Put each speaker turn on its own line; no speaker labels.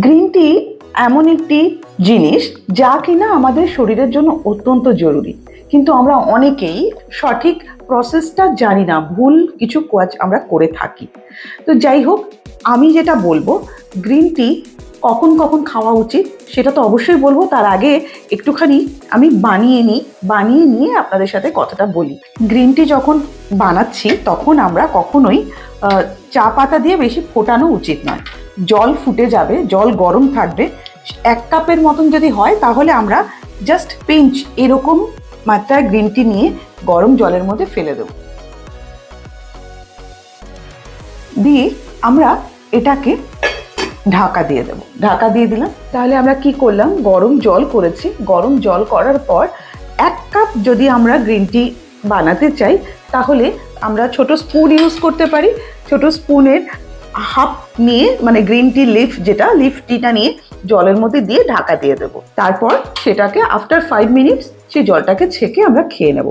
Green tea এমন একটি জিনিস যা কিনা আমাদের শরীরের জন্য অত্যন্ত জরুরি, কিন্তু আমরা অনেকেই সঠিক প্রসেসটা জানি না, ভুল কিছু কাজ আমরা করে থাকি। তো যাই হোক, আমি যেটা বলবো, গ্রিন টি কখন কখন খাওয়া উচিত সেটা তো অবশ্যই বলবো। তার আগে একটুখানি আমি বানিয়ে নিয়ে আপনাদের সাথে কথাটা বলি। গ্রিন টি যখন বানাচ্ছি তখন আমরা কখনোই চা পাতা দিয়ে বেশি ফোটানো উচিত নয়। জল ফুটে যাবে, জল গরম থাকবে, 1 কাপের মতন যদি হয় তাহলে আমরা জাস্ট পিঞ্চ এরকম মাত্রায় গ্রিন টি নিয়ে গরম জলের মধ্যে ফেলে দেব, দিয়ে আমরা এটাকে ঢাকা দিয়ে দেবো। ঢাকা দিয়ে দিলাম। তাহলে আমরা কি করলাম, গরম জল করেছি। গরম জল করার পর 1 কাপ যদি আমরা গ্রিন টি বানাতে চাই তাহলে আমরা ছোট স্পুন ইউজ করতে পারি। ছোট স্পুনের হাফ নিয়ে, মানে গ্রিন টি লিফ টিটা নিয়ে জলের মধ্যে দিয়ে ঢাকা দিয়ে দেবো। তারপর সেটাকে আফটার 5 মিনিটস সেই জলটাকে ছেঁকে আমরা খেয়ে নেব।